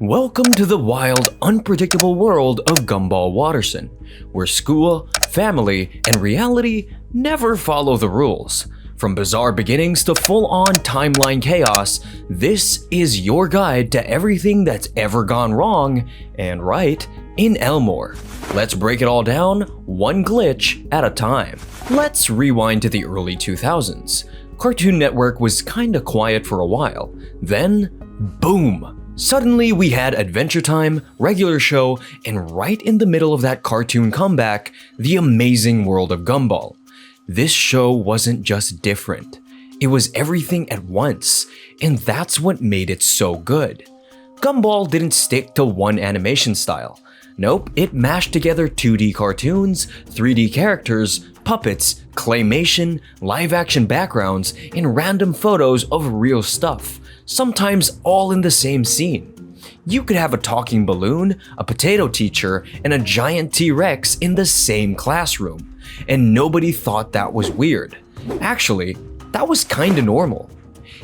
Welcome to the wild, unpredictable world of Gumball Watterson, where school, family, and reality never follow the rules. From bizarre beginnings to full-on timeline chaos, this is your guide to everything that's ever gone wrong and right in Elmore. Let's break it all down, one glitch at a time. Let's rewind to the early 2000s. Cartoon Network was kinda quiet for a while. Then, boom! Suddenly we had Adventure Time, regular show, and right in the middle of that cartoon comeback, the Amazing World of Gumball. This show wasn't just different, it was everything at once, and that's what made it so good. Gumball didn't stick to one animation style. Nope, it mashed together 2D cartoons, 3D characters, puppets, claymation, live-action backgrounds, and random photos of real stuff, sometimes all in the same scene. You could have a talking balloon, a potato teacher, and a giant T-Rex in the same classroom, and nobody thought that was weird. Actually, that was kinda normal.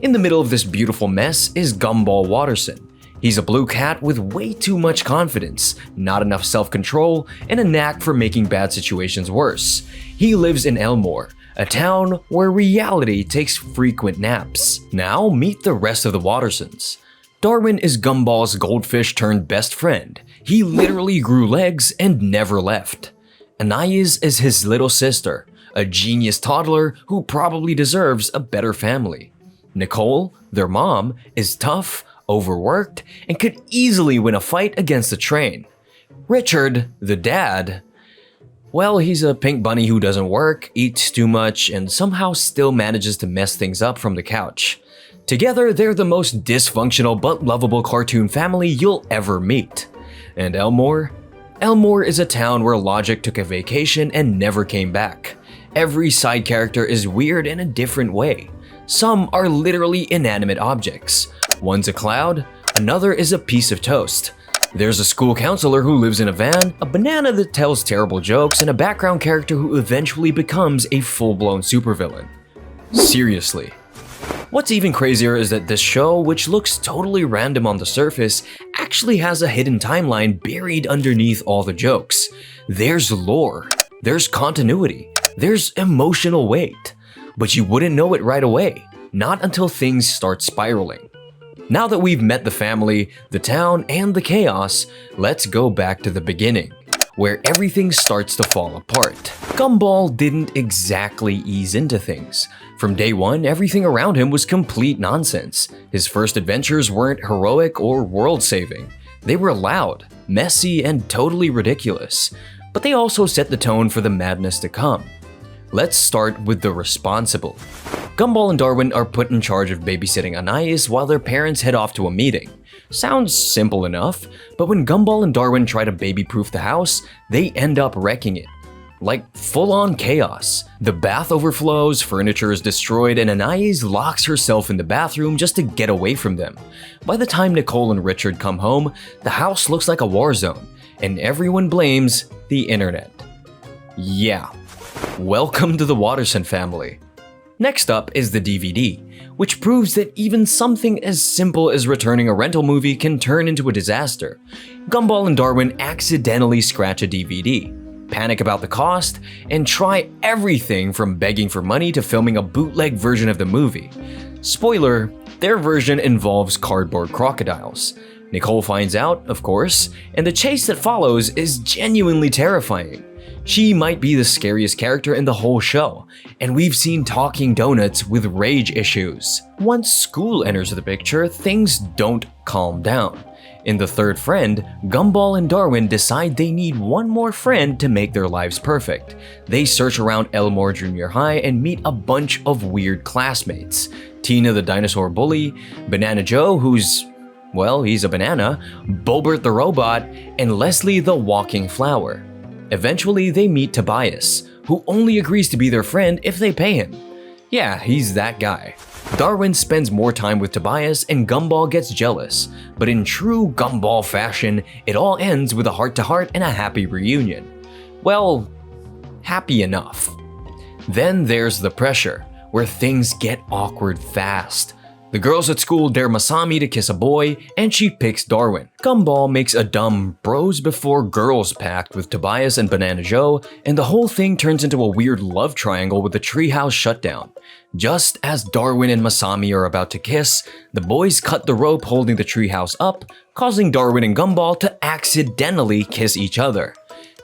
In the middle of this beautiful mess is Gumball Watterson. He's a blue cat with way too much confidence, not enough self-control, and a knack for making bad situations worse. He lives in Elmore, a town where reality takes frequent naps. Now meet the rest of the Wattersons. Darwin is Gumball's goldfish turned best friend. He literally grew legs and never left. Anais is his little sister, a genius toddler who probably deserves a better family. Nicole, their mom, is tough, overworked, and could easily win a fight against a train. Richard, the dad, well, he's a pink bunny who doesn't work, eats too much, and somehow still manages to mess things up from the couch. Together, they're the most dysfunctional but lovable cartoon family you'll ever meet. And Elmore? Elmore is a town where logic took a vacation and never came back. Every side character is weird in a different way. Some are literally inanimate objects. One's a cloud, another is a piece of toast. There's a school counselor who lives in a van, a banana that tells terrible jokes, and a background character who eventually becomes a full-blown supervillain. Seriously. What's even crazier is that this show, which looks totally random on the surface, actually has a hidden timeline buried underneath all the jokes. There's lore, there's continuity, there's emotional weight. But you wouldn't know it right away, not until things start spiraling. Now that we've met the family, the town, and the chaos, let's go back to the beginning, where everything starts to fall apart. Gumball didn't exactly ease into things. From day one, everything around him was complete nonsense. His first adventures weren't heroic or world-saving. They were loud, messy, and totally ridiculous. But they also set the tone for the madness to come. Let's start with the responsible. Gumball and Darwin are put in charge of babysitting Anais while their parents head off to a meeting. Sounds simple enough, but when Gumball and Darwin try to baby-proof the house, they end up wrecking it. Like full-on chaos. The bath overflows, furniture is destroyed, and Anais locks herself in the bathroom just to get away from them. By the time Nicole and Richard come home, the house looks like a war zone, and everyone blames the internet. Yeah. Welcome to the Watterson family. Next up is the DVD, which proves that even something as simple as returning a rental movie can turn into a disaster. Gumball and Darwin accidentally scratch a DVD, panic about the cost, and try everything from begging for money to filming a bootleg version of the movie. Spoiler, their version involves cardboard crocodiles. Nicole finds out, of course, and the chase that follows is genuinely terrifying. She might be the scariest character in the whole show, and we've seen talking donuts with rage issues. Once school enters the picture, things don't calm down. In The Third Friend, Gumball and Darwin decide they need one more friend to make their lives perfect. They search around Elmore Junior High and meet a bunch of weird classmates. Tina the dinosaur bully, Banana Joe who's, well, he's a banana, Bobert the robot, and Leslie the walking flower. Eventually, they meet Tobias, who only agrees to be their friend if they pay him. Yeah, he's that guy. Darwin spends more time with Tobias and Gumball gets jealous, but in true Gumball fashion, it all ends with a heart-to-heart and a happy reunion. Well, happy enough. Then there's the pressure, where things get awkward fast. The girls at school dare Masami to kiss a boy, and she picks Darwin. Gumball makes a dumb bros before girls pact with Tobias and Banana Joe, and the whole thing turns into a weird love triangle with the treehouse shutdown. Just as Darwin and Masami are about to kiss, the boys cut the rope holding the treehouse up, causing Darwin and Gumball to accidentally kiss each other.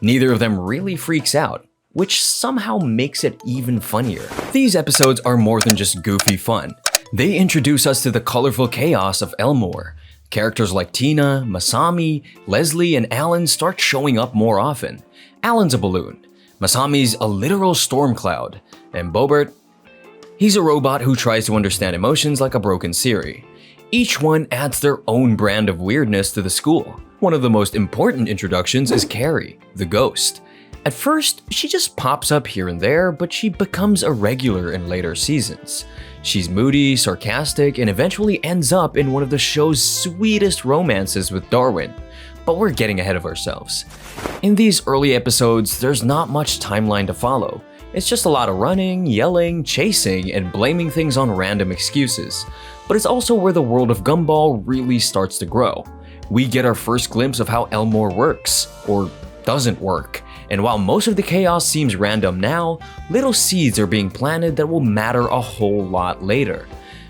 Neither of them really freaks out, which somehow makes it even funnier. These episodes are more than just goofy fun. They introduce us to the colorful chaos of Elmore. Characters like Tina, Masami, Leslie, and Alan start showing up more often. Alan's a balloon, Masami's a literal storm cloud, and Bobert, he's a robot who tries to understand emotions like a broken Siri. Each one adds their own brand of weirdness to the school. One of the most important introductions is Carrie, the ghost. At first, she just pops up here and there, but she becomes a regular in later seasons. She's moody, sarcastic, and eventually ends up in one of the show's sweetest romances with Darwin. But we're getting ahead of ourselves. In these early episodes, there's not much timeline to follow. It's just a lot of running, yelling, chasing, and blaming things on random excuses. But it's also where the world of Gumball really starts to grow. We get our first glimpse of how Elmore works, or doesn't work. And while most of the chaos seems random now, little seeds are being planted that will matter a whole lot later.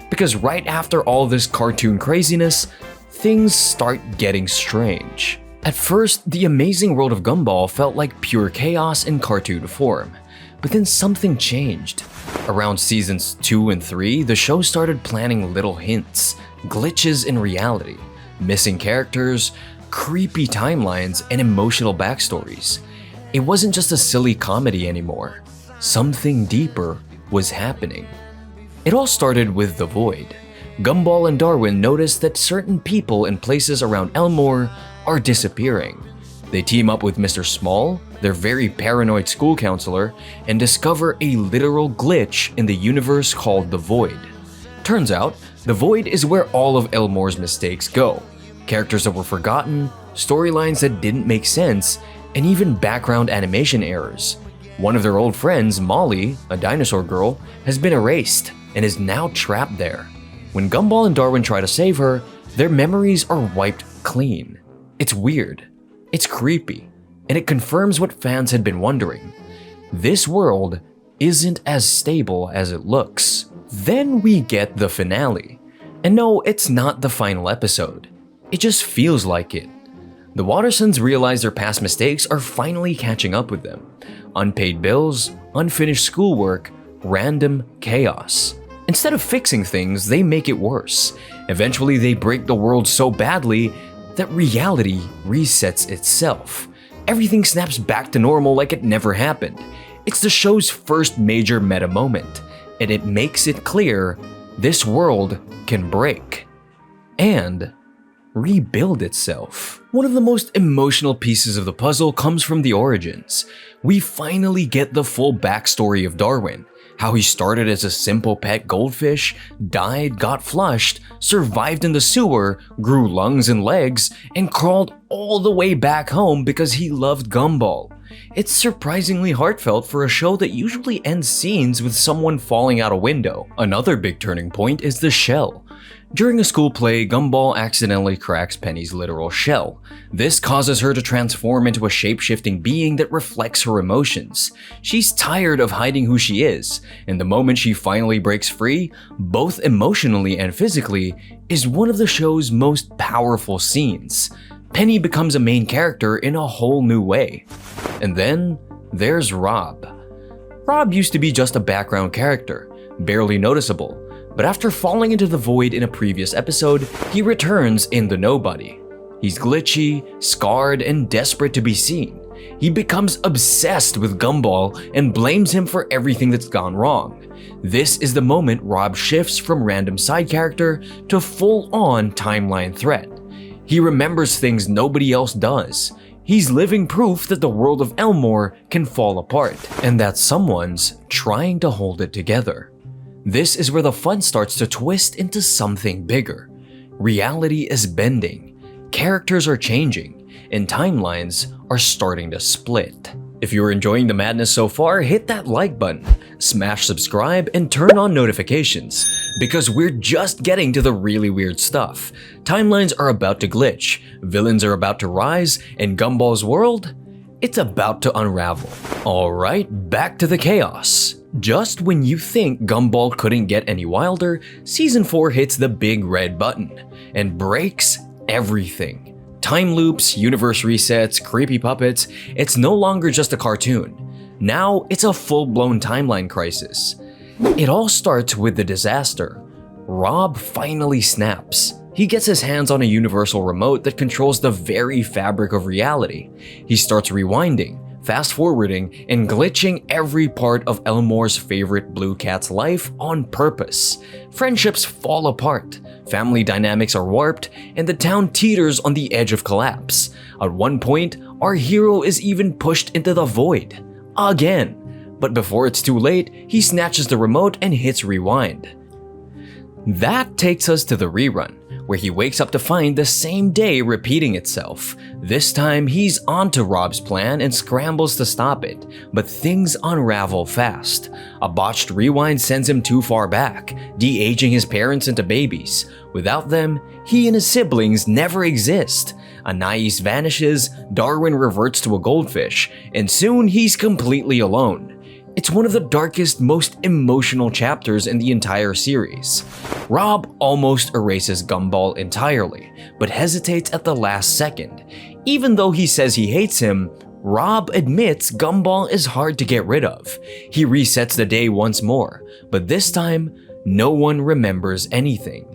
Because right after all this cartoon craziness, things start getting strange. At first, the Amazing World of Gumball felt like pure chaos in cartoon form. But then something changed. Around seasons 2 and 3, the show started planning little hints, glitches in reality, missing characters, creepy timelines, and emotional backstories. It wasn't just a silly comedy anymore. Something deeper was happening. It all started with the Void. Gumball and Darwin notice that certain people and places around Elmore are disappearing. They team up with Mr. Small, their very paranoid school counselor, and discover a literal glitch in the universe called the Void. Turns out, the Void is where all of Elmore's mistakes go. Characters that were forgotten, storylines that didn't make sense, and even background animation errors. One of their old friends, Molly, a dinosaur girl, has been erased and is now trapped there. When Gumball and Darwin try to save her, their memories are wiped clean. It's weird, it's creepy, and it confirms what fans had been wondering. This world isn't as stable as it looks. Then we get the finale. And no, it's not the final episode. It just feels like it. The Wattersons realize their past mistakes are finally catching up with them. Unpaid bills, unfinished schoolwork, random chaos. Instead of fixing things, they make it worse. Eventually, they break the world so badly that reality resets itself. Everything snaps back to normal like it never happened. It's the show's first major meta moment, and it makes it clear this world can break and rebuild itself. One of the most emotional pieces of the puzzle comes from the origins. We finally get the full backstory of Darwin. How he started as a simple pet goldfish, died, got flushed, survived in the sewer, grew lungs and legs, and crawled all the way back home because he loved Gumball. It's surprisingly heartfelt for a show that usually ends scenes with someone falling out a window. Another big turning point is the shell. During a school play, Gumball accidentally cracks Penny's literal shell. This causes her to transform into a shape-shifting being that reflects her emotions. She's tired of hiding who she is, and the moment she finally breaks free, both emotionally and physically, is one of the show's most powerful scenes. Penny becomes a main character in a whole new way. And then there's Rob. Rob used to be just a background character, barely noticeable. But after falling into the void in a previous episode, he returns in The Nobody. He's glitchy, scarred, and desperate to be seen. He becomes obsessed with Gumball and blames him for everything that's gone wrong. This is the moment Rob shifts from random side character to full-on timeline threat. He remembers things nobody else does. He's living proof that the world of Elmore can fall apart, and that someone's trying to hold it together. This is where the fun starts to twist into something bigger. Reality is bending, characters are changing, and timelines are starting to split. If you're enjoying the madness so far, hit that like button, smash subscribe, and turn on notifications, because we're just getting to the really weird stuff. Timelines are about to glitch, villains are about to rise, and Gumball's world? It's about to unravel. Alright, back to the chaos. Just when you think Gumball couldn't get any wilder, Season 4 hits the big red button and breaks everything. Time loops, universe resets, creepy puppets, it's no longer just a cartoon. Now it's a full-blown timeline crisis. It all starts with the disaster. Rob finally snaps. He gets his hands on a universal remote that controls the very fabric of reality. He starts rewinding, fast-forwarding, and glitching every part of Elmore's favorite blue cat's life on purpose. Friendships fall apart, family dynamics are warped, and the town teeters on the edge of collapse. At one point, our hero is even pushed into the void. Again. But before it's too late, he snatches the remote and hits rewind. That takes us to the rerun, where he wakes up to find the same day repeating itself. This time, he's onto Rob's plan and scrambles to stop it, but things unravel fast. A botched rewind sends him too far back, de-aging his parents into babies. Without them, he and his siblings never exist. Anais vanishes, Darwin reverts to a goldfish, and soon he's completely alone. It's one of the darkest, most emotional chapters in the entire series. Rob almost erases Gumball entirely, but hesitates at the last second. Even though he says he hates him, Rob admits Gumball is hard to get rid of. He resets the day once more, but this time, no one remembers anything,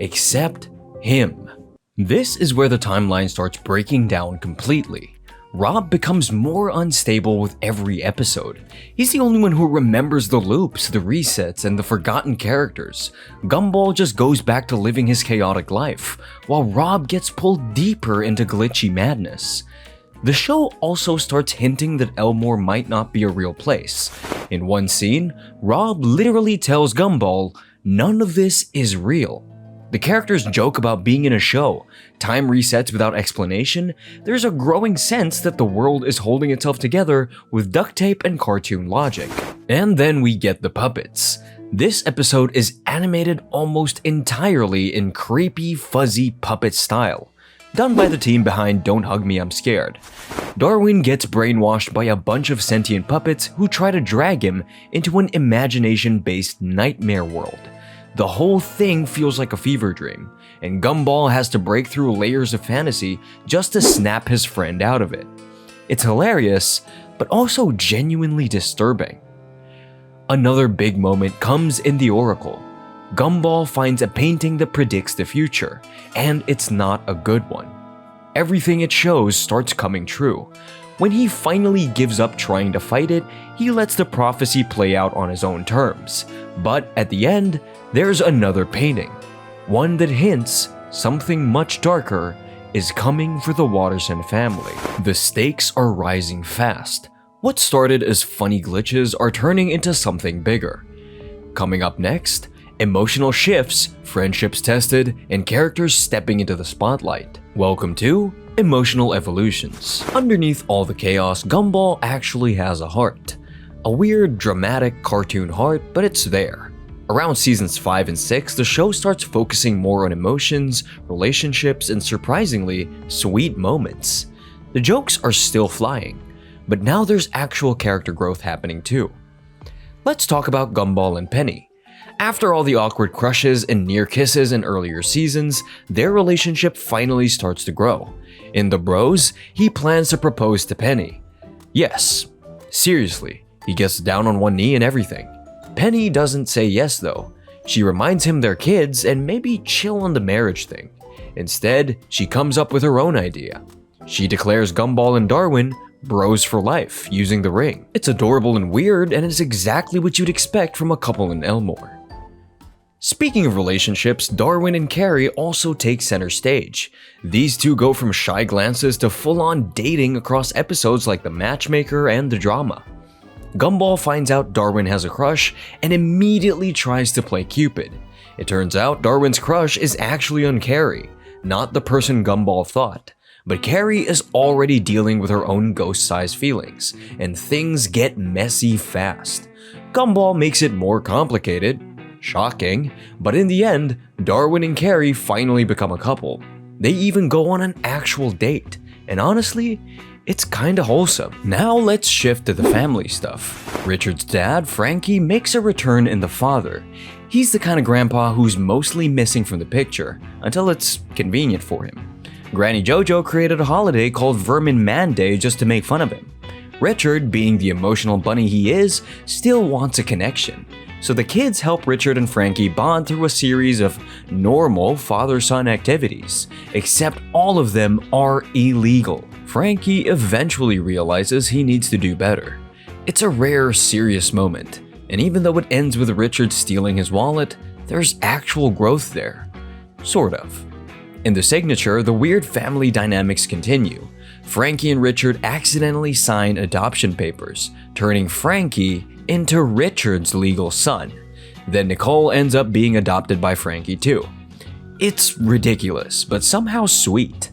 except him. This is where the timeline starts breaking down completely. Rob becomes more unstable with every episode. He's the only one who remembers the loops, the resets, and the forgotten characters. Gumball just goes back to living his chaotic life, while Rob gets pulled deeper into glitchy madness. The show also starts hinting that Elmore might not be a real place. In one scene, Rob literally tells Gumball, "None of this is real." The characters joke about being in a show, time resets without explanation. There's a growing sense that the world is holding itself together with duct tape and cartoon logic. And then we get the puppets. This episode is animated almost entirely in creepy, fuzzy puppet style, done by the team behind Don't Hug Me, I'm Scared. Darwin gets brainwashed by a bunch of sentient puppets who try to drag him into an imagination-based nightmare world. The whole thing feels like a fever dream, and Gumball has to break through layers of fantasy just to snap his friend out of it. It's hilarious, but also genuinely disturbing. Another big moment comes in the Oracle. Gumball finds a painting that predicts the future, and it's not a good one. Everything it shows starts coming true. When he finally gives up trying to fight it, he lets the prophecy play out on his own terms. But at the end, there's another painting, one that hints something much darker is coming for the Watterson family. The stakes are rising fast. What started as funny glitches are turning into something bigger. Coming up next, emotional shifts, friendships tested, and characters stepping into the spotlight. Welcome to Emotional Evolutions. Underneath all the chaos, Gumball actually has a heart. A weird, dramatic, cartoon heart, but it's there. Around seasons 5 and 6, the show starts focusing more on emotions, relationships, and surprisingly, sweet moments. The jokes are still flying, but now there's actual character growth happening too. Let's talk about Gumball and Penny. After all the awkward crushes and near kisses in earlier seasons, their relationship finally starts to grow. In The Bros, he plans to propose to Penny. Yes, seriously, he gets down on one knee and everything. Penny doesn't say yes though. She reminds him they're kids and maybe chill on the marriage thing. Instead, she comes up with her own idea. She declares Gumball and Darwin bros for life using the ring. It's adorable and weird, and it's exactly what you'd expect from a couple in Elmore. Speaking of relationships, Darwin and Carrie also take center stage. These two go from shy glances to full-on dating across episodes like The Matchmaker and The Drama. Gumball finds out Darwin has a crush and immediately tries to play Cupid. It turns out Darwin's crush is actually on Carrie, not the person Gumball thought. But Carrie is already dealing with her own ghost-sized feelings, and things get messy fast. Gumball makes it more complicated, shocking, but in the end, Darwin and Carrie finally become a couple. They even go on an actual date, and honestly, it's kinda wholesome. Now let's shift to the family stuff. Richard's dad, Frankie, makes a return in The Father. He's the kind of grandpa who's mostly missing from the picture, until it's convenient for him. Granny Jojo created a holiday called Vermin Man Day just to make fun of him. Richard, being the emotional bunny he is, still wants a connection. So the kids help Richard and Frankie bond through a series of normal father-son activities, except all of them are illegal. Frankie eventually realizes he needs to do better. It's a rare, serious moment, and even though it ends with Richard stealing his wallet, there's actual growth there. Sort of. In the signature, the weird family dynamics continue. Frankie and Richard accidentally sign adoption papers, turning Frankie into Richard's legal son. Then Nicole ends up being adopted by Frankie too. It's ridiculous, but somehow sweet.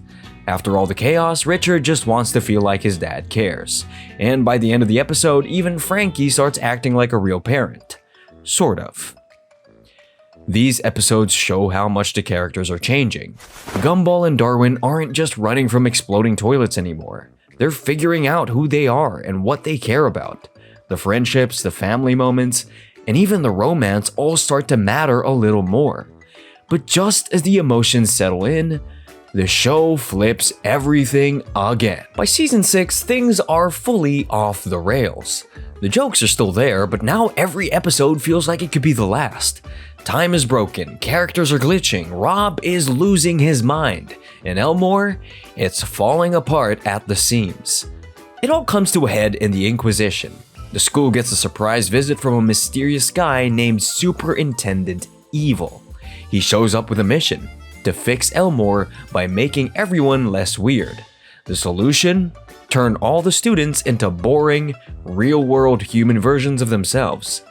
After all the chaos, Richard just wants to feel like his dad cares. And by the end of the episode, even Frankie starts acting like a real parent. Sort of. These episodes show how much the characters are changing. Gumball and Darwin aren't just running from exploding toilets anymore. They're figuring out who they are and what they care about. The friendships, the family moments, and even the romance all start to matter a little more. But just as the emotions settle in, the show flips everything again. By season 6, things are fully off the rails. The jokes are still there, but now every episode feels like it could be the last. Time is broken, characters are glitching, Rob is losing his mind, and Elmore, it's falling apart at the seams. It all comes to a head in the Inquisition. The school gets a surprise visit from a mysterious guy named Superintendent Evil. He shows up with a mission to fix Elmore by making everyone less weird. The solution? Turn all the students into boring, real-world human versions of themselves.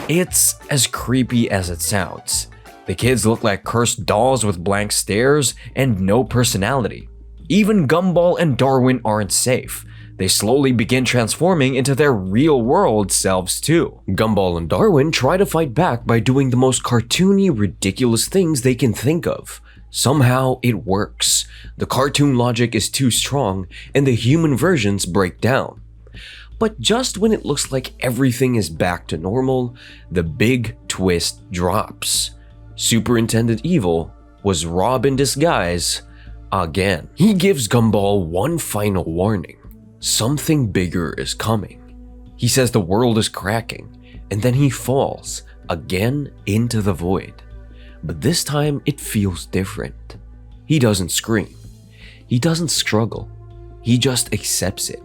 It's as creepy as it sounds. The kids look like cursed dolls with blank stares and no personality. Even Gumball and Darwin aren't safe. They slowly begin transforming into their real-world selves too. Gumball and Darwin try to fight back by doing the most cartoony, ridiculous things they can think of. Somehow it works. The cartoon logic is too strong, and the human versions break down. But just when it looks like everything is back to normal, the big twist drops. Superintendent Evil was Rob in disguise again. He gives Gumball one final warning. Something bigger is coming. He says the world is cracking, and then he falls again into the void. But this time it feels different. He doesn't scream. He doesn't struggle. He just accepts it.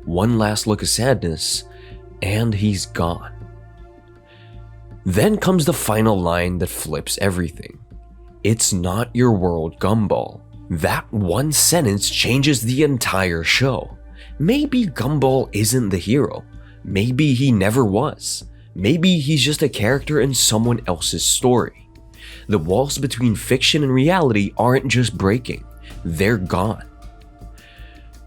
One last look of sadness, and he's gone. Then comes the final line that flips everything. It's not your world, Gumball. That one sentence changes the entire show. Maybe Gumball isn't the hero. Maybe he never was. Maybe he's just a character in someone else's story. The walls between fiction and reality aren't just breaking, they're gone.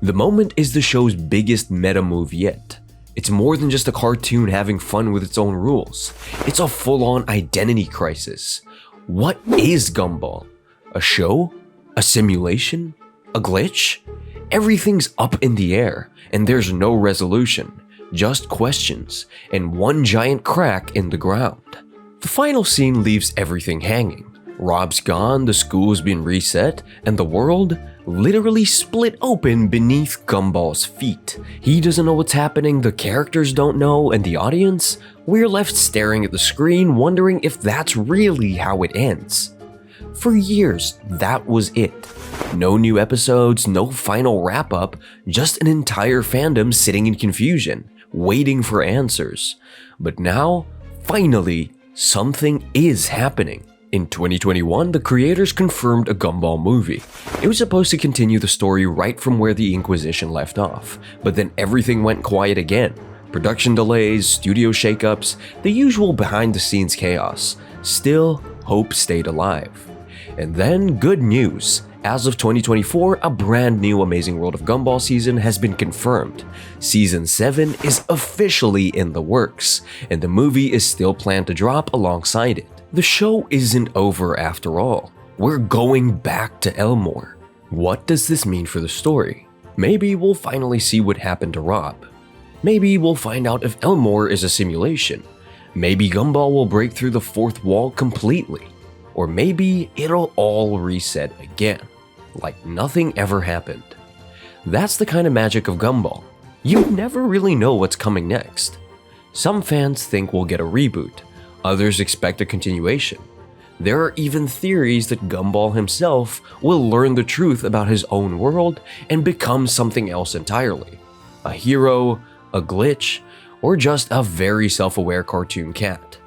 The moment is the show's biggest meta move yet. It's more than just a cartoon having fun with its own rules. It's a full-on identity crisis. What is Gumball? A show? A simulation? A glitch? Everything's up in the air, and there's no resolution, just questions, and one giant crack in the ground. The final scene leaves everything hanging. Rob's gone, the school's been reset, and the world literally split open beneath Gumball's feet. He doesn't know what's happening, the characters don't know, and the audience? We're left staring at the screen, wondering if that's really how it ends. For years, that was it. No new episodes, no final wrap-up, just an entire fandom sitting in confusion, waiting for answers. But now, finally, something is happening. In 2021, the creators confirmed a Gumball movie. It was supposed to continue the story right from where the Inquisition left off, but then everything went quiet again. Production delays, studio shakeups, the usual behind-the-scenes chaos. Still, hope stayed alive. And then, good news. As of 2024, a brand new Amazing World of Gumball season has been confirmed. Season 7 is officially in the works, and the movie is still planned to drop alongside it. The show isn't over after all. We're going back to Elmore. What does this mean for the story? Maybe we'll finally see what happened to Rob. Maybe we'll find out if Elmore is a simulation. Maybe Gumball will break through the fourth wall completely. Or maybe it'll all reset again, like nothing ever happened. That's the kind of magic of Gumball. You never really know what's coming next. Some fans think we'll get a reboot, others expect a continuation. There are even theories that Gumball himself will learn the truth about his own world and become something else entirely. A hero, a glitch, or just a very self-aware cartoon cat.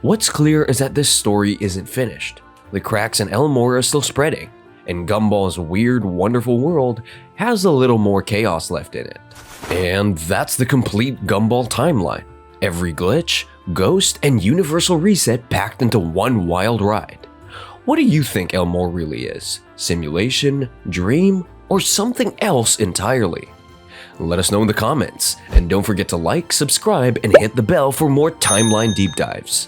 What's clear is that this story isn't finished. The cracks in Elmore are still spreading, and Gumball's weird, wonderful world has a little more chaos left in it. And that's the complete Gumball timeline. Every glitch, ghost, and universal reset packed into one wild ride. What do you think Elmore really is? Simulation, dream, or something else entirely? Let us know in the comments, and don't forget to like, subscribe, and hit the bell for more timeline deep dives.